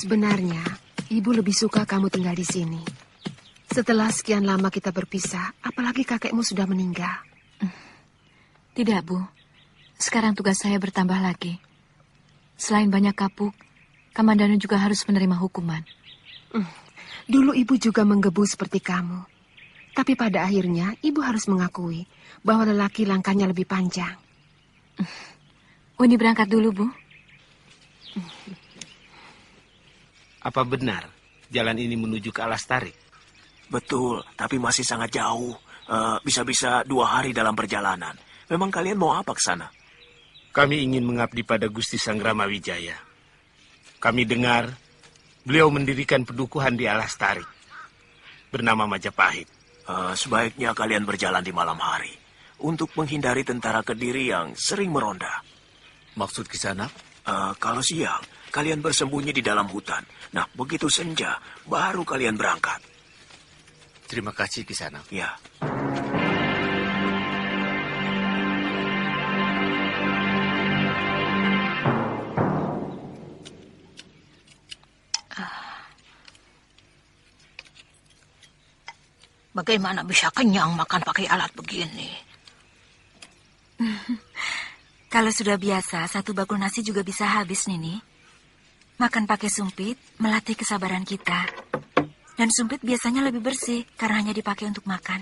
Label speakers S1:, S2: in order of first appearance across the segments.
S1: Sebenarnya, Ibu lebih suka kamu tinggal di sini. Setelah sekian lama kita berpisah, apalagi kakekmu sudah meninggal.
S2: Tidak, Bu. Sekarang tugas saya bertambah lagi. Selain banyak kapuk, Kamandanu juga harus menerima hukuman.
S1: Dulu Ibu juga menggebu seperti kamu. Tapi pada akhirnya, Ibu harus mengakui bahwa lelaki langkahnya lebih panjang.
S2: Uni berangkat dulu, Bu.
S3: Apa benar jalan ini menuju ke Alas Tarik?
S4: Betul, tapi masih sangat jauh. Bisa-bisa 2 hari dalam perjalanan. Memang kalian mau apa ke sana?
S3: Kami ingin mengabdi pada Gusti Sanggrama Wijaya. Kami dengar beliau mendirikan pedukuhan di Alas Tarik bernama Majapahit.
S4: Sebaiknya kalian berjalan di malam hari untuk menghindari tentara Kediri yang sering meronda.
S5: Maksud Kisanak?
S4: Kalau siang, kalian bersembunyi di dalam hutan. Nah, begitu senja, baru kalian berangkat.
S5: Terima kasih, Kisanak.
S4: Ya.
S6: Bagaimana bisa kenyang makan pakai alat begini?
S2: Kalau sudah biasa, 1 bakul nasi juga bisa habis, Nini. Makan pakai sumpit melatih kesabaran kita. Dan sumpit biasanya lebih bersih karena hanya dipakai untuk makan.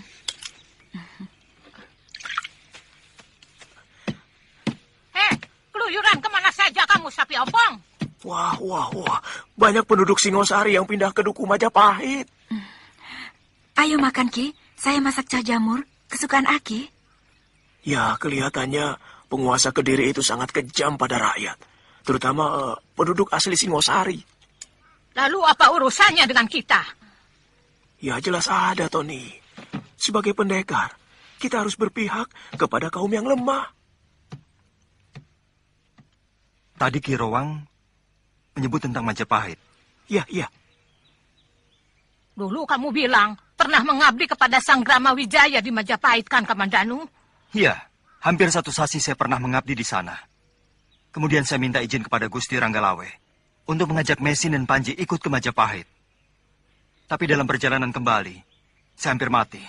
S6: Keluyuran kemana saja kamu, sapi ompong?
S4: Wah. Banyak penduduk Singosari yang pindah ke Duku Majapahit.
S2: Ayo makan, Ki. Saya masak cah jamur, kesukaan Aki.
S4: Ya, kelihatannya penguasa Kediri itu sangat kejam pada rakyat. Terutama penduduk asli Singosari.
S6: Lalu apa urusannya dengan kita?
S4: Ya, jelas ada, Tony. Sebagai pendekar, kita harus berpihak kepada kaum yang lemah.
S7: Tadi Ki Rowang menyebut tentang Majapahit.
S4: Ya.
S6: Dulu kamu bilang pernah mengabdi kepada Sanggrama Wijaya di Majapahit, kan, Kamandanu?
S7: Iya, hampir 1 sasi saya pernah mengabdi di sana. Kemudian saya minta izin kepada Gusti Ranggalawe untuk mengajak Mesin dan Panji ikut ke Majapahit. Tapi dalam perjalanan kembali, saya hampir mati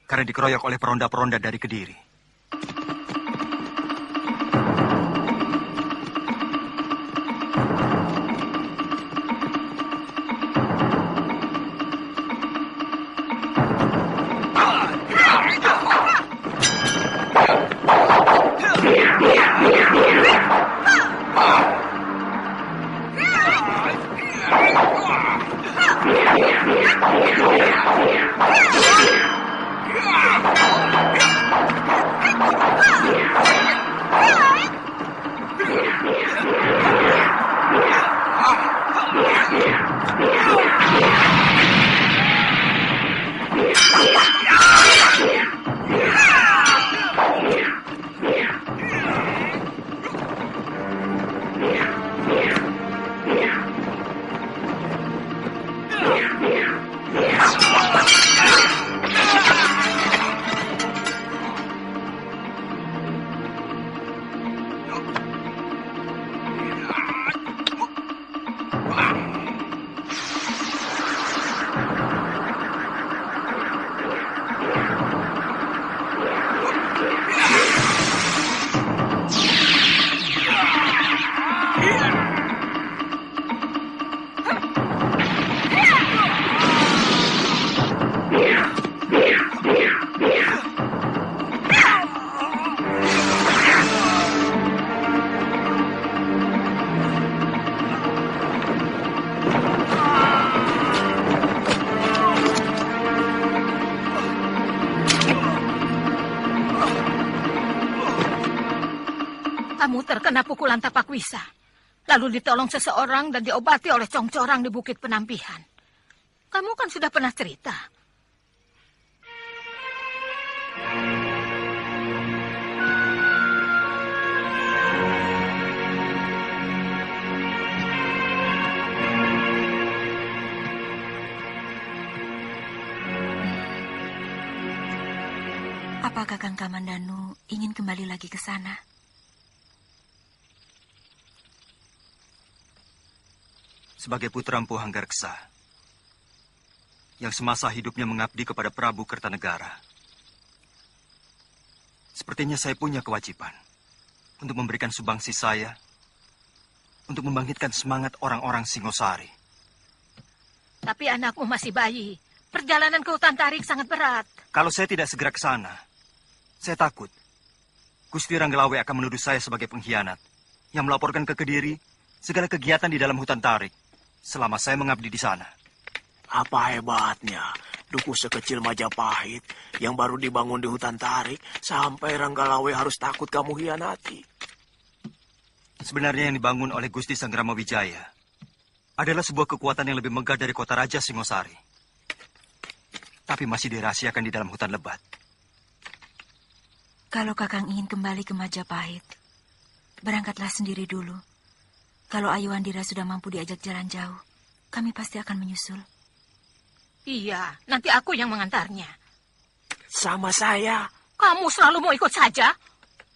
S7: karena dikeroyok oleh peronda-peronda dari Kediri.
S6: Kamu terkena pukulan tapak wisa. Lalu ditolong seseorang dan diobati oleh congcorang di Bukit Penampihan. Kamu kan sudah pernah cerita.
S2: Apakah Kakang Kamandanu ingin kembali lagi ke sana?
S7: sebagai putra Empu Hanggareksa yang semasa hidupnya mengabdi kepada Prabu Kertanegara. Sepertinya saya punya kewajiban untuk memberikan sumbangsi saya untuk membangkitkan semangat orang-orang Singosari.
S6: Tapi anakmu masih bayi. Perjalanan ke hutan tarik sangat berat.
S7: Kalau saya tidak segera ke sana, saya takut Gusti Ranggalawe akan menuduh saya sebagai pengkhianat yang melaporkan ke Kediri segala kegiatan di dalam hutan tarik selama saya mengabdi di sana.
S4: Apa hebatnya duku sekecil Majapahit yang baru dibangun di hutan tarik sampai Ranggalawe harus takut kamu hianati?
S7: Sebenarnya yang dibangun oleh Gusti Sanggrama Wijaya adalah sebuah kekuatan yang lebih megah dari kota Raja Singosari. Tapi masih dirahasiakan di dalam hutan lebat.
S2: Kalau Kakang ingin kembali ke Majapahit, berangkatlah sendiri dulu. Kalau Ayuandira sudah mampu diajak jalan jauh, kami pasti akan menyusul.
S6: Iya, nanti aku yang mengantarnya.
S4: Sama saya.
S6: Kamu selalu mau ikut saja?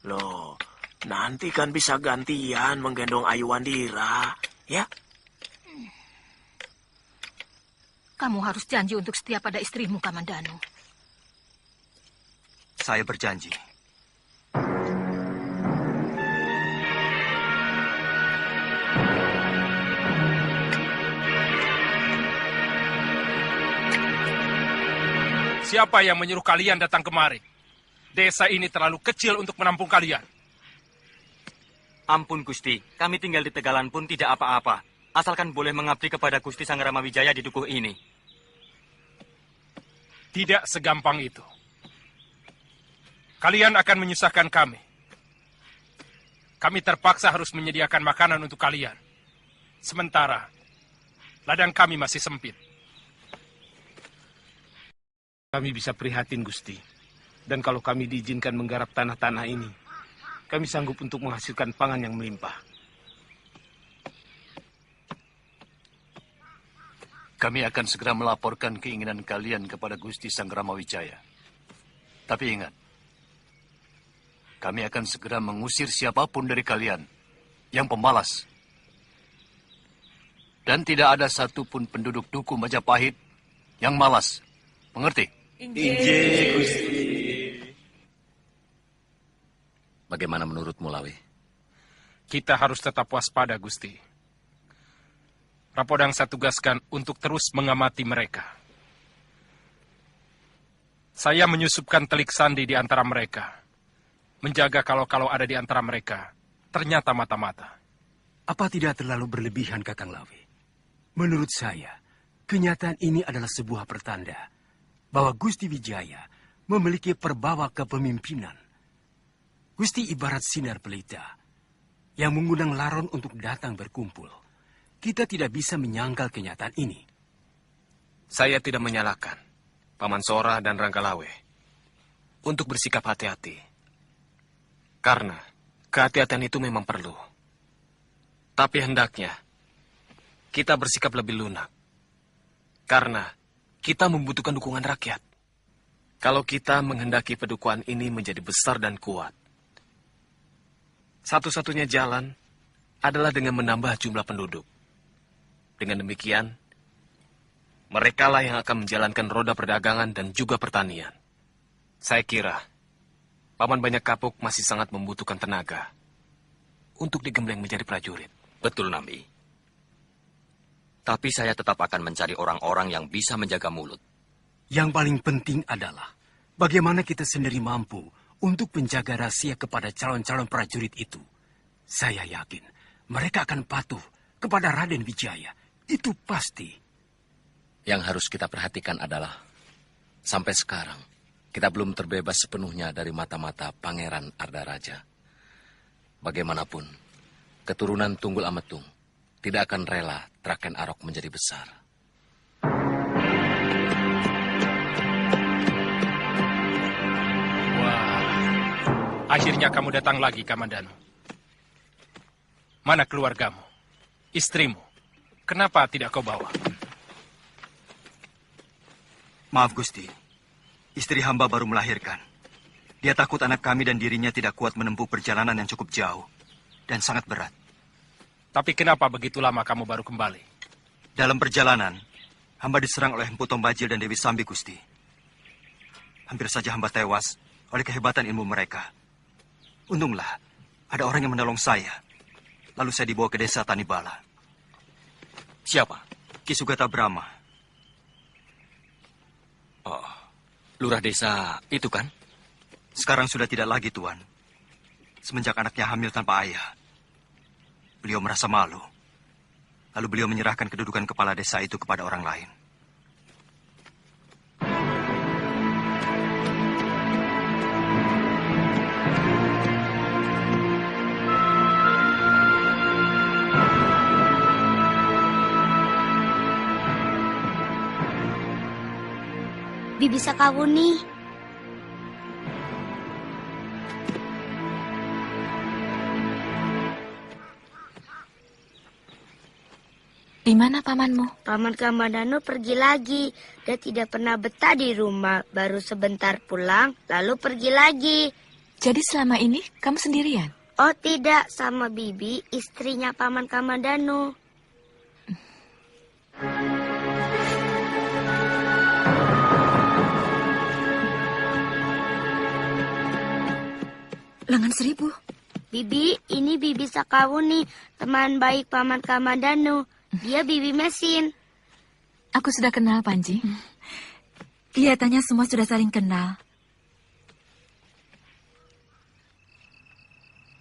S4: Loh, nanti kan bisa gantian menggendong Ayuandira, ya?
S6: Kamu harus janji untuk setia pada istrimu, Kamandanu.
S7: Saya berjanji.
S8: Siapa yang menyuruh kalian datang kemari? Desa ini terlalu kecil untuk menampung kalian.
S7: Ampun Gusti, kami tinggal di Tegalan pun tidak apa-apa. Asalkan boleh mengabdi kepada Gusti Sanggrama Wijaya di dukuh ini.
S8: Tidak segampang itu. Kalian akan menyusahkan kami. Kami terpaksa harus menyediakan makanan untuk kalian. Sementara, ladang kami masih sempit.
S3: Kami bisa prihatin, Gusti. Dan kalau kami diizinkan menggarap tanah-tanah ini, kami sanggup untuk menghasilkan pangan yang melimpah.
S5: Kami akan segera melaporkan keinginan kalian kepada Gusti Sanggrama Wijaya. Tapi ingat, kami akan segera mengusir siapapun dari kalian yang pemalas. Dan tidak ada satupun penduduk duku Majapahit yang malas. Mengerti?
S9: Injih, Gusti.
S5: Bagaimana menurutmu, Lawe?
S8: Kita harus tetap waspada, Gusti. Rapodang saya tugaskan untuk terus mengamati mereka. Saya menyusupkan telik sandi di antara mereka. Menjaga kalau ada di antara mereka, ternyata mata-mata.
S9: Apa tidak terlalu berlebihan, Kakang Lawe? Menurut saya, kenyataan ini adalah sebuah pertanda bahwa Gusti Wijaya memiliki perbawa kepemimpinan. Gusti ibarat sinar pelita yang mengundang laron untuk datang berkumpul. Kita tidak bisa menyangkal kenyataan ini.
S10: Saya tidak menyalahkan Paman Sora dan Ranggalawe untuk bersikap hati-hati. Karena kehati-hatian itu memang perlu. Tapi hendaknya kita bersikap lebih lunak. Karena kita membutuhkan dukungan rakyat. Kalau kita menghendaki padukuhan ini menjadi besar dan kuat, satu-satunya jalan adalah dengan menambah jumlah penduduk. Dengan demikian, merekalah yang akan menjalankan roda perdagangan dan juga pertanian. Saya kira, Paman Banyak Kapuk masih sangat membutuhkan tenaga untuk digembleng menjadi prajurit.
S11: Betul, Nambi. Tapi saya tetap akan mencari orang-orang yang bisa menjaga mulut.
S9: Yang paling penting adalah bagaimana kita sendiri mampu untuk menjaga rahasia kepada calon-calon prajurit itu. Saya yakin mereka akan patuh kepada Raden Wijaya. Itu pasti.
S11: Yang harus kita perhatikan adalah sampai sekarang kita belum terbebas sepenuhnya dari mata-mata Pangeran Ardaraja. Bagaimanapun, keturunan Tunggul Ametung tidak akan rela Traken Arok menjadi besar.
S8: Wah, akhirnya kamu datang lagi, Kamandanu. Mana keluargamu? Istrimu? Kenapa tidak kau bawa?
S7: Maaf, Gusti. Istri hamba baru melahirkan. Dia takut anak kami dan dirinya tidak kuat menempuh perjalanan yang cukup jauh dan sangat berat.
S8: Tapi kenapa begitu lama kamu baru kembali?
S7: Dalam perjalanan, hamba diserang oleh Empu Tombajil dan Dewi Sambi, Gusti. Hampir saja hamba tewas oleh kehebatan ilmu mereka. Untunglah, ada orang yang menolong saya. Lalu saya dibawa ke desa Tanibala.
S10: Siapa?
S7: Ki Sugata Brahma.
S10: Oh, lurah desa itu kan?
S7: Sekarang sudah tidak lagi, Tuan. Semenjak anaknya hamil tanpa ayah. Beliau merasa malu. Lalu beliau menyerahkan kedudukan kepala desa itu kepada orang lain.
S12: Bibi Sakawuni.
S2: Di mana pamanmu?
S12: Paman Kamandanu pergi lagi. Dia tidak pernah betah di rumah. Baru sebentar pulang, lalu pergi lagi.
S2: Jadi selama ini kamu sendirian?
S12: Oh tidak, sama Bibi, istrinya Paman Kamandanu.
S2: Lengan Seribu.
S12: Bibi, ini Bibi Sakawuni, teman baik Paman Kamandanu. Dia Bibi Mesin.
S2: Aku sudah kenal, Panji. Kelihatannya semua sudah saling kenal.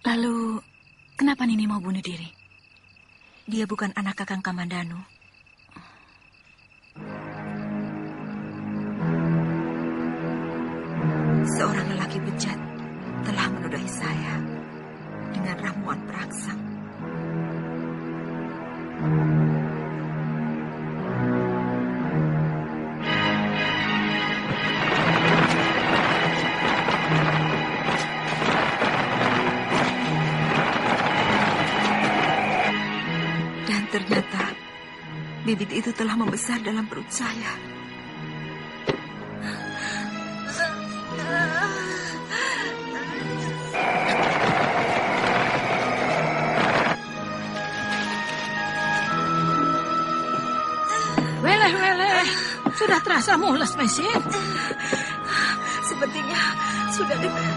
S2: Lalu, kenapa Nini mau bunuh diri? Dia bukan anak Kakang Kamandanu. Seorang lelaki bejat telah menodai saya dengan ramuan perangsang. Dan ternyata bibit itu telah membesar dalam perut saya.
S6: Sudah terasa mules, Mesin?
S2: Sepertinya sudah dekat.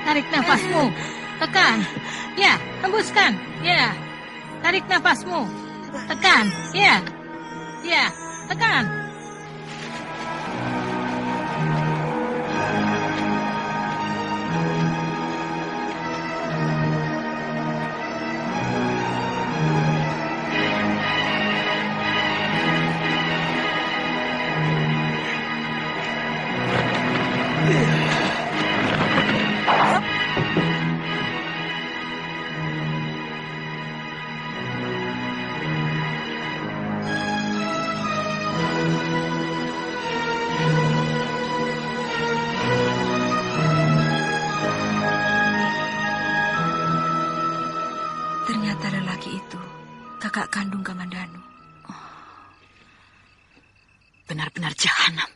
S6: Tarik nafasmu. Tekan. Ya, hembuskan. Ya. Tarik nafasmu. Tekan. Ya. Ya, tekan.
S2: Kakak kandung Kamandanu. Benar-benar jahanam.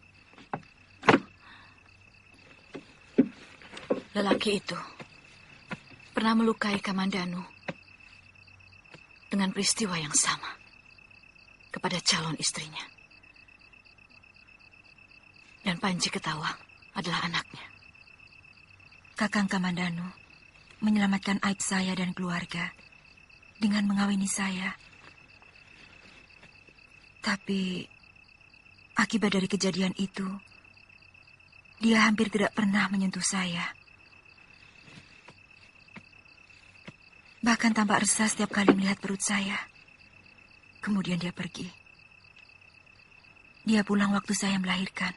S2: Lelaki itu pernah melukai Kamandanu dengan peristiwa yang sama kepada calon istrinya. Dan Panji Ketawang adalah anaknya. Kakang Kamandanu menyelamatkan aib saya dan keluarga dengan mengawini saya. Tapi akibat dari kejadian itu, dia hampir tidak pernah menyentuh saya. Bahkan tampak resah setiap kali melihat perut saya. Kemudian dia pergi. Dia pulang waktu saya melahirkan.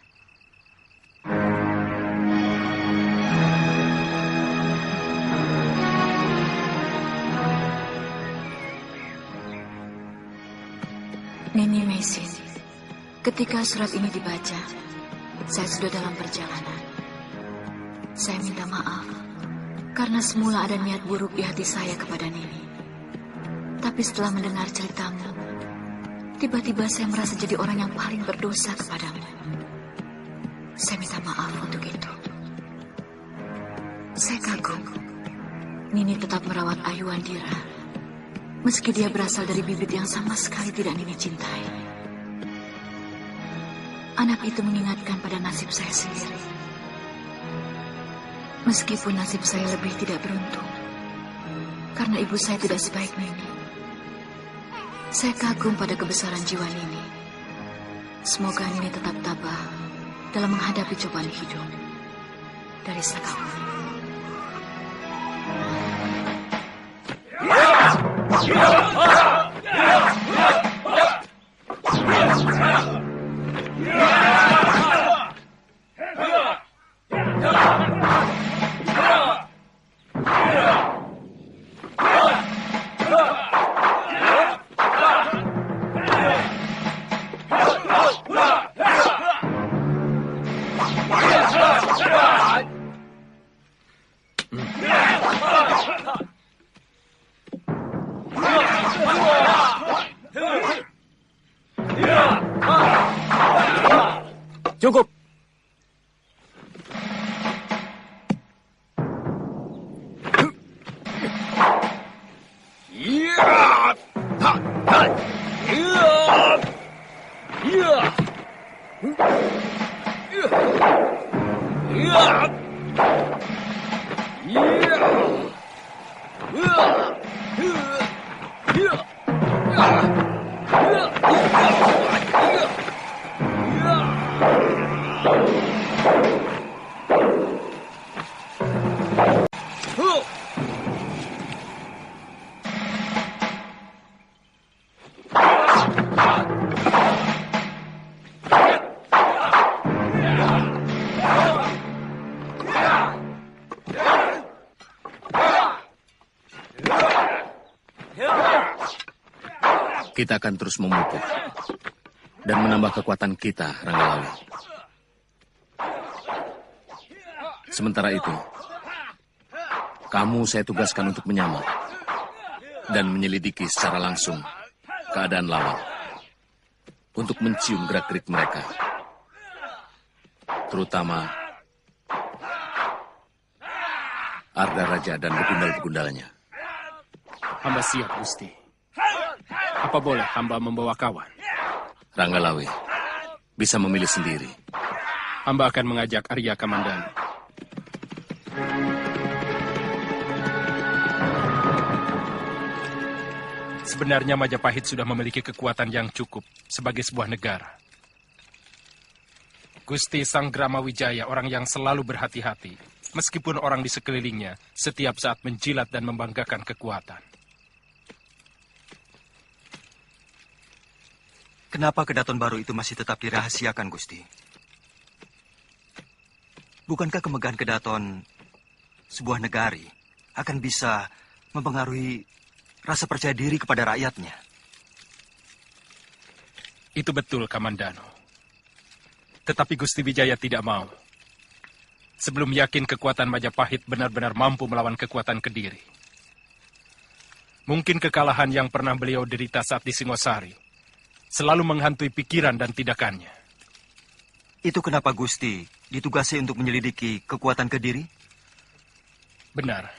S2: Nini Mesin, ketika surat ini dibaca, saya sudah dalam perjalanan. Saya minta maaf karena semula ada niat buruk di hati saya kepada Nini. Tapi setelah mendengar ceritamu, tiba-tiba saya merasa jadi orang yang paling berdosa kepadamu. Saya minta maaf untuk itu. Saya kagum. Nini tetap merawat Ayu Andira, meski dia berasal dari bibit yang sama sekali tidak Nini cintai. Anak itu mengingatkan pada nasib saya sendiri. Meskipun nasib saya lebih tidak beruntung, karena ibu saya tidak sebaik Nini. Saya kagum pada kebesaran jiwa Nini. Semoga Nini tetap tabah dalam menghadapi cobaan hidup. Dari Sakauni.
S10: Cukup.
S11: Kita akan terus memupuk dan menambah kekuatan kita, Ranggalawe. Sementara itu, kamu saya tugaskan untuk menyamar dan menyelidiki secara langsung keadaan lawan untuk mencium gerak-gerik mereka, terutama Arda Raja dan begundal-begundalnya.
S8: Hamba siap, Gusti. Apa boleh hamba membawa kawan?
S11: Ranggalawe bisa memilih sendiri.
S8: Hamba akan mengajak Arya Kamandanu. Sebenarnya Majapahit sudah memiliki kekuatan yang cukup sebagai sebuah negara. Gusti Sanggrama Wijaya orang yang selalu berhati-hati, meskipun orang di sekelilingnya setiap saat menjilat dan membanggakan kekuatan.
S7: Kenapa kedaton baru itu masih tetap dirahasiakan, Gusti? Bukankah kemegahan kedaton sebuah negari akan bisa mempengaruhi rasa percaya diri kepada rakyatnya?
S8: Itu betul, Kamandano. Tetapi Gusti Wijaya tidak mau. Sebelum yakin kekuatan Majapahit benar-benar mampu melawan kekuatan Kediri. Mungkin kekalahan yang pernah beliau derita saat di Singosari selalu menghantui pikiran dan tindakannya.
S7: Itu kenapa Gusti ditugasi untuk menyelidiki kekuatan Kediri?
S8: Benar.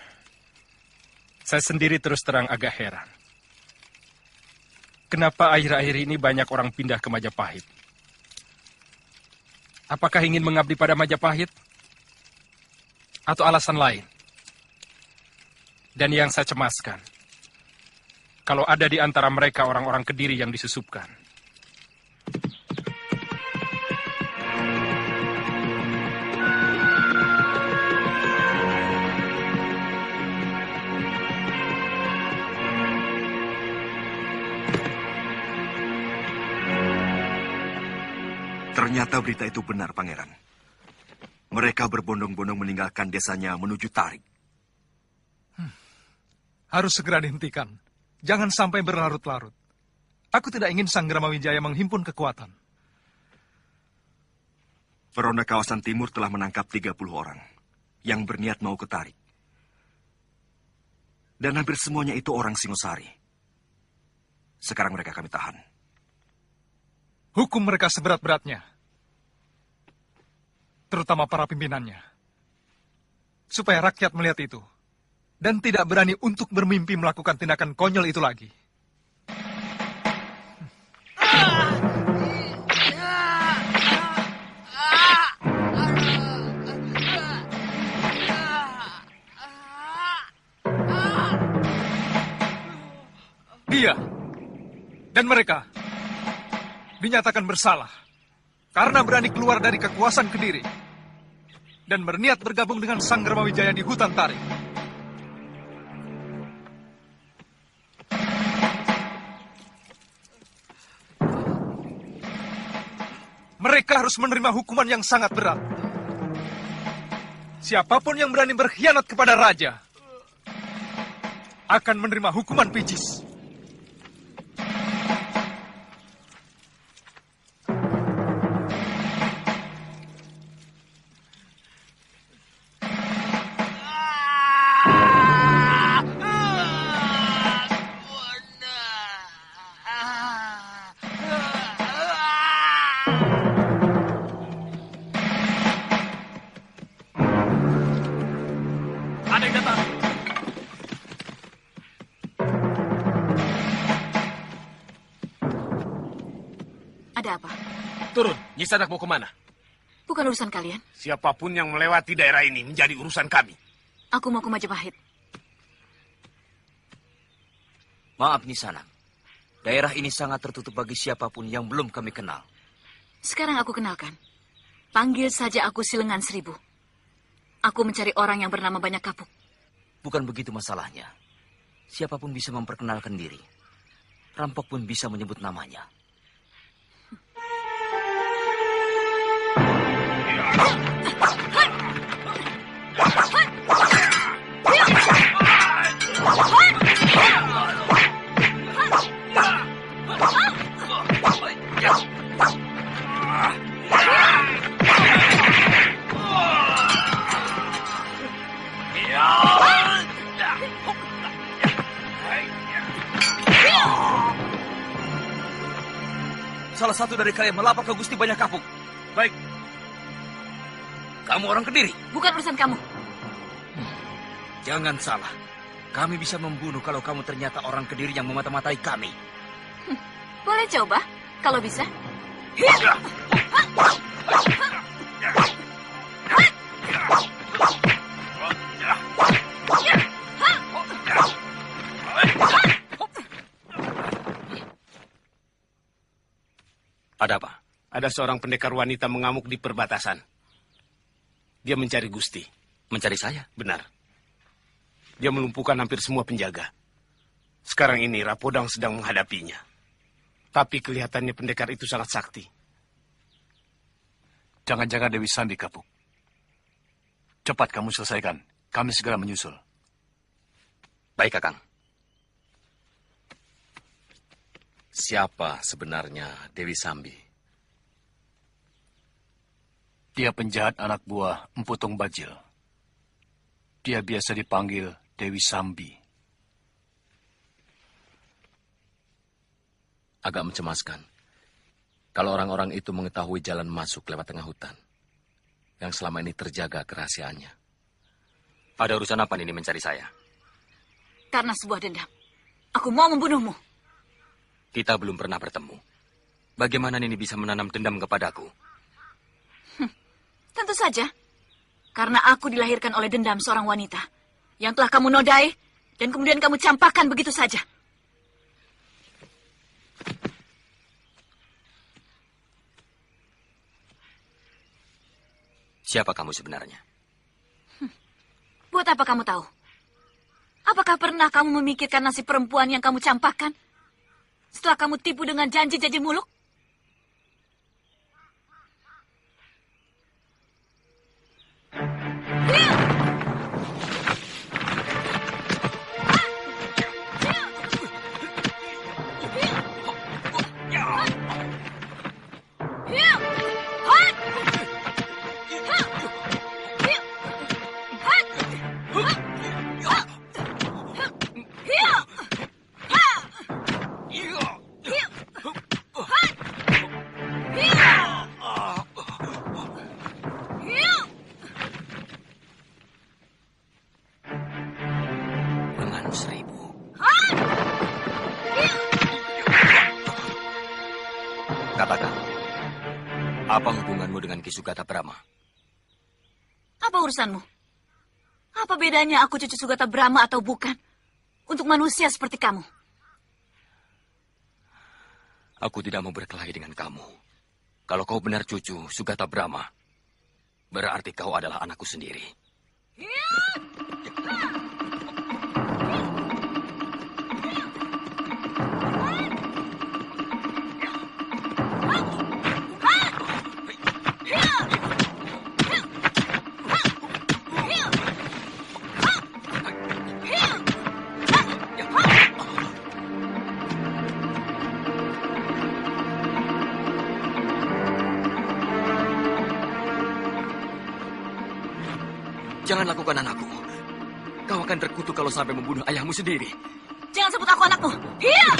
S8: Saya sendiri terus terang agak heran. Kenapa akhir-akhir ini banyak orang pindah ke Majapahit? Apakah ingin mengabdi pada Majapahit? Atau alasan lain? Dan yang saya cemaskan, kalau ada di antara mereka orang-orang Kediri yang disusupkan.
S13: Ternyata berita itu benar, Pangeran. Mereka berbondong-bondong meninggalkan desanya menuju Tarik.
S14: Harus segera dihentikan. Jangan sampai berlarut-larut. Aku tidak ingin Sanggrama Wijaya menghimpun kekuatan.
S13: Peronda kawasan timur telah menangkap 30 orang. yang berniat mau ke Tarik. Dan hampir semuanya itu orang Singosari. Sekarang mereka kami tahan.
S14: Hukum mereka seberat-beratnya. Terutama para pimpinannya. Supaya rakyat melihat itu. Dan tidak berani untuk bermimpi melakukan tindakan konyol itu lagi. Dia dan mereka dinyatakan bersalah karena berani keluar dari kekuasaan Kediri dan berniat bergabung dengan Sanggramawijaya di hutan Tarik. Mereka harus menerima hukuman yang sangat berat. Siapapun yang berani berkhianat kepada raja akan menerima hukuman pijis.
S2: Ada apa?
S3: Turun, Nyisanak mau kemana?
S2: Bukan urusan kalian.
S3: Siapapun yang melewati daerah ini menjadi urusan kami.
S2: Aku mau ke Majapahit.
S15: Maaf Nisanak, daerah ini sangat tertutup bagi siapapun yang belum kami kenal.
S2: Sekarang aku kenalkan. Panggil saja aku Silengan Seribu. Aku mencari orang yang bernama Banyak Kapuk.
S15: Bukan begitu masalahnya. Siapapun bisa memperkenalkan diri. Rampok pun bisa menyebut namanya. Salah satu dari kalian melapor ke Gusti Banyak Kapuk.
S3: Baik.
S15: Kamu orang Kediri?
S2: Bukan urusan kamu.
S15: Jangan salah. Kami bisa membunuh kalau kamu ternyata orang Kediri yang memata-matai kami.
S2: Boleh coba, kalau bisa.
S15: Ada apa?
S3: Ada seorang pendekar wanita mengamuk di perbatasan. Dia mencari Gusti.
S15: Mencari saya?
S3: Benar. Dia melumpuhkan hampir semua penjaga. Sekarang ini Rapodang sedang menghadapinya. Tapi kelihatannya pendekar itu sangat sakti.
S5: Jangan-jangan Dewi Sambi, Kapuk. Cepat kamu selesaikan. Kami segera menyusul.
S15: Baik, Kakang.
S11: Siapa sebenarnya Dewi Sambi?
S5: Dia penjahat anak buah Empu Tung Bajil. Dia biasa dipanggil Dewi Sambi.
S11: Agak mencemaskan. Kalau orang-orang itu mengetahui jalan masuk lewat tengah hutan, yang selama ini terjaga kerahasiaannya.
S15: Ada urusan apa ini mencari saya?
S2: Karena sebuah dendam. Aku mau membunuhmu.
S15: Kita belum pernah bertemu. Bagaimana Nini bisa menanam dendam kepadaku?
S2: Tentu saja. Karena aku dilahirkan oleh dendam seorang wanita yang telah kamu nodai dan kemudian kamu campakkan begitu saja.
S15: Siapa kamu sebenarnya?
S2: Buat apa kamu tahu? Apakah pernah kamu memikirkan nasib perempuan yang kamu campakkan? Setelah kamu tipu dengan janji-janji muluk?
S11: dengan 1000. Katakan, apa hubunganmu dengan Ki Sugata Brahma?
S2: Apa urusanmu? Apa bedanya aku cucu Sugata Brahma atau bukan? Untuk manusia seperti kamu.
S11: Aku tidak mau berkelahi dengan kamu. Kalau kau benar cucu Sugata Brahma, berarti kau adalah anakku sendiri. Jangan lakukan anakku. Kau akan terkutuk kalau sampai membunuh ayahmu sendiri.
S2: Jangan sebut aku anakmu. Hiya!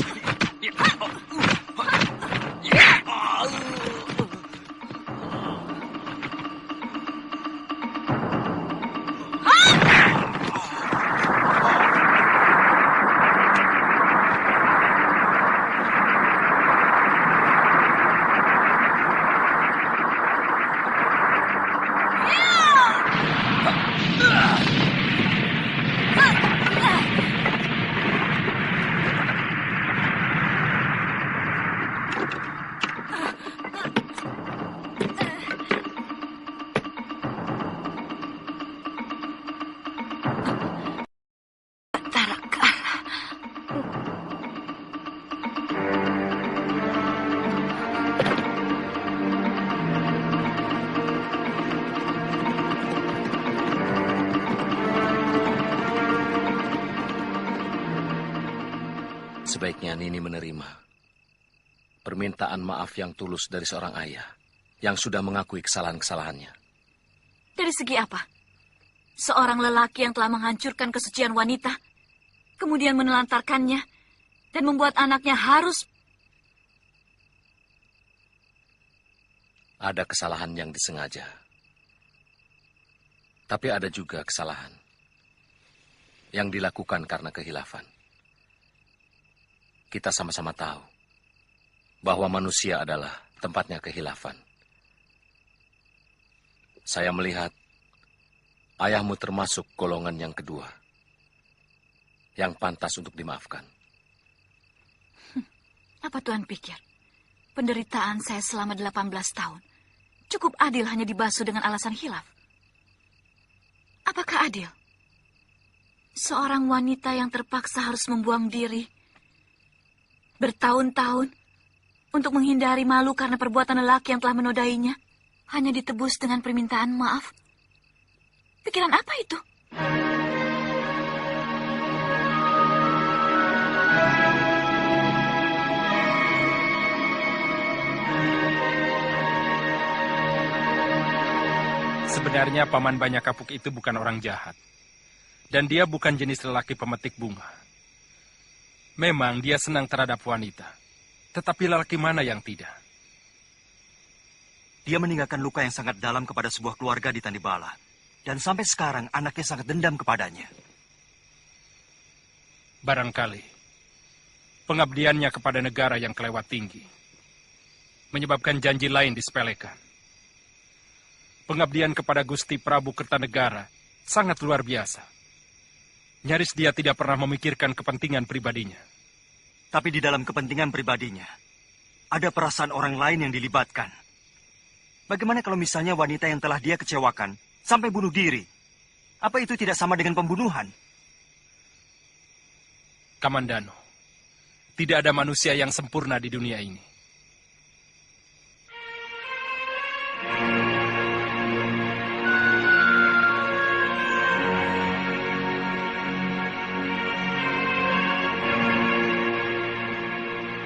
S11: Sebaiknya Nini menerima permintaan maaf yang tulus dari seorang ayah yang sudah mengakui kesalahan-kesalahannya.
S2: Dari segi apa? Seorang lelaki yang telah menghancurkan kesucian wanita, kemudian menelantarkannya, dan membuat anaknya harus...
S11: Ada kesalahan yang disengaja. Tapi ada juga kesalahan yang dilakukan karena kehilafan. Kita sama-sama tahu bahwa manusia adalah tempatnya kehilafan. Saya melihat ayahmu termasuk golongan yang kedua, yang pantas untuk dimaafkan.
S2: Apa Tuhan pikir? Penderitaan saya selama 18 tahun cukup adil hanya dibasuh dengan alasan hilaf? Apakah adil? Seorang wanita yang terpaksa harus membuang diri bertahun-tahun untuk menghindari malu karena perbuatan lelaki yang telah menodainya hanya ditebus dengan permintaan maaf. Pikiran apa itu?
S8: Sebenarnya Paman Banyak Kapuk itu bukan orang jahat. Dan dia bukan jenis lelaki pemetik bunga. Memang dia senang terhadap wanita. Tetapi lelaki mana yang tidak?
S7: Dia meninggalkan luka yang sangat dalam kepada sebuah keluarga di Tandibala. Dan sampai sekarang anaknya sangat dendam kepadanya.
S8: Barangkali pengabdiannya kepada negara yang kelewat tinggi menyebabkan janji lain disepelekan. Pengabdian kepada Gusti Prabu Kertanegara sangat luar biasa. Nyaris dia tidak pernah memikirkan kepentingan pribadinya.
S7: Tapi di dalam kepentingan pribadinya, ada perasaan orang lain yang dilibatkan. Bagaimana kalau misalnya wanita yang telah dia kecewakan sampai bunuh diri? Apa itu tidak sama dengan pembunuhan?
S8: Kamandano, tidak ada manusia yang sempurna di dunia ini.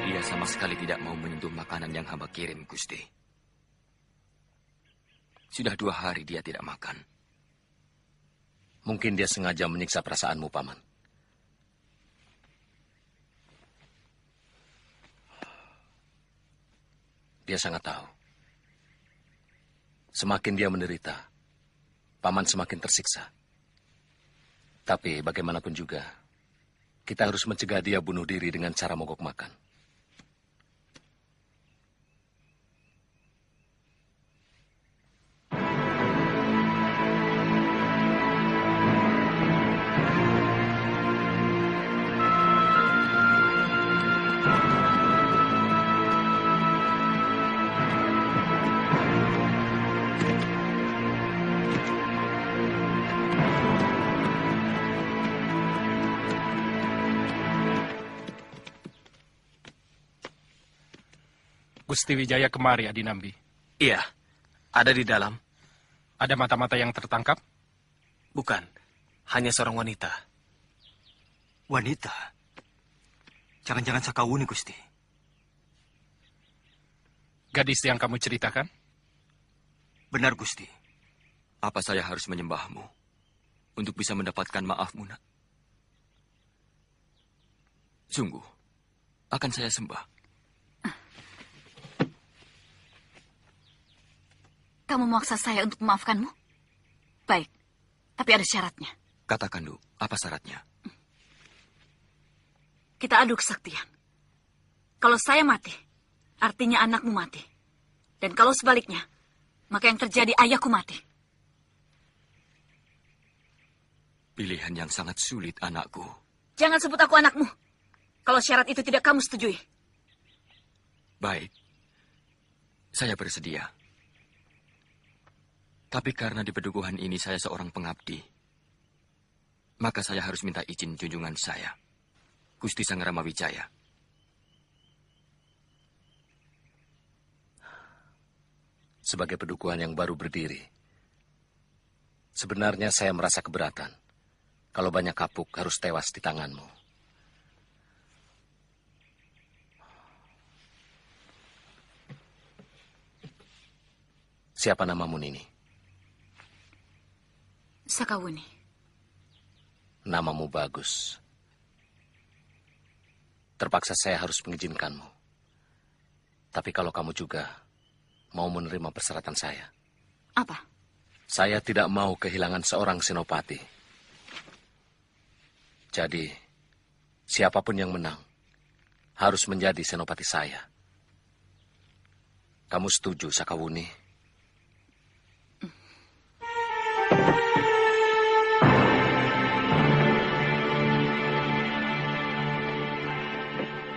S11: Dia sama sekali tidak mau menyentuh makanan yang hamba kirim, Gusti. Sudah 2 hari dia tidak makan. Mungkin dia sengaja menyiksa perasaanmu, Paman. Dia sangat tahu. Semakin dia menderita, Paman semakin tersiksa. Tapi bagaimanapun juga, Kita harus mencegah dia bunuh diri dengan cara mogok makan.
S8: Gusti Wijaya kemari, Adinambi.
S10: Iya, ada di dalam.
S8: Ada mata-mata yang tertangkap?
S10: Bukan, hanya seorang wanita.
S7: Wanita? Jangan-jangan Sakawuni, Gusti.
S8: Gadis yang kamu ceritakan?
S7: Benar, Gusti. Apa saya harus menyembahmu untuk bisa mendapatkan maafmu, nak? Sungguh, akan saya sembah.
S16: Kamu memaksa saya untuk memaafkanmu? Baik, tapi ada syaratnya.
S7: Katakan, Du, apa syaratnya?
S16: Kita adu kesaktian. Kalau saya mati, artinya anakmu mati. Dan kalau sebaliknya, maka yang terjadi ayahku mati.
S7: Pilihan yang sangat sulit, anakku.
S16: Jangan sebut aku anakmu. Kalau syarat itu tidak kamu setujui.
S7: Baik, saya bersedia. Tapi karena di pedukuhan ini saya seorang pengabdi, maka saya harus minta izin junjungan saya, Gusti Sangrama Wijaya.
S11: Sebagai pedukuhan yang baru berdiri, sebenarnya saya merasa keberatan kalau banyak kapuk harus tewas di tanganmu. Siapa namamu, Nini?
S16: Sakawuni.
S11: Namamu bagus. Terpaksa saya harus mengizinkanmu. Tapi kalau kamu juga mau menerima persyaratan saya.
S16: Apa?
S11: Saya tidak mau kehilangan seorang senopati. Jadi, siapapun yang menang harus menjadi senopati saya. Kamu setuju, Sakawuni?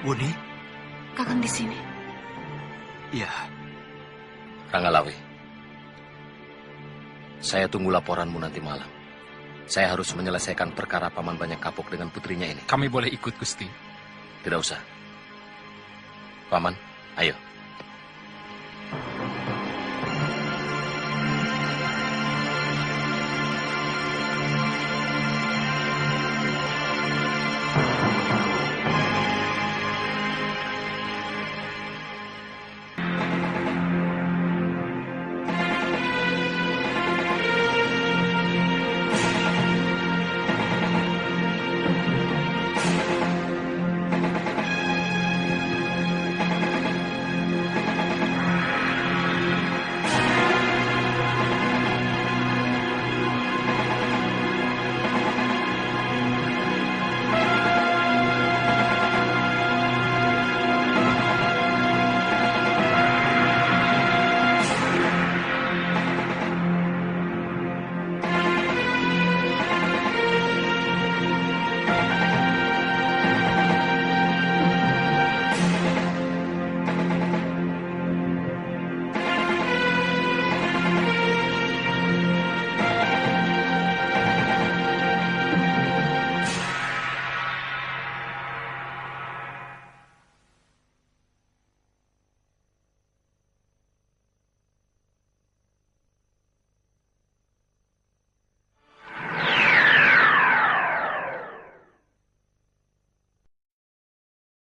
S7: Wuni?
S16: Kakang di sini.
S7: Iya.
S11: Ranggalawe, saya tunggu laporanmu nanti malam. Saya harus menyelesaikan perkara Paman Banyak Kapuk dengan putrinya ini.
S8: Kami boleh ikut, Gusti.
S11: Tidak usah. Paman, ayo.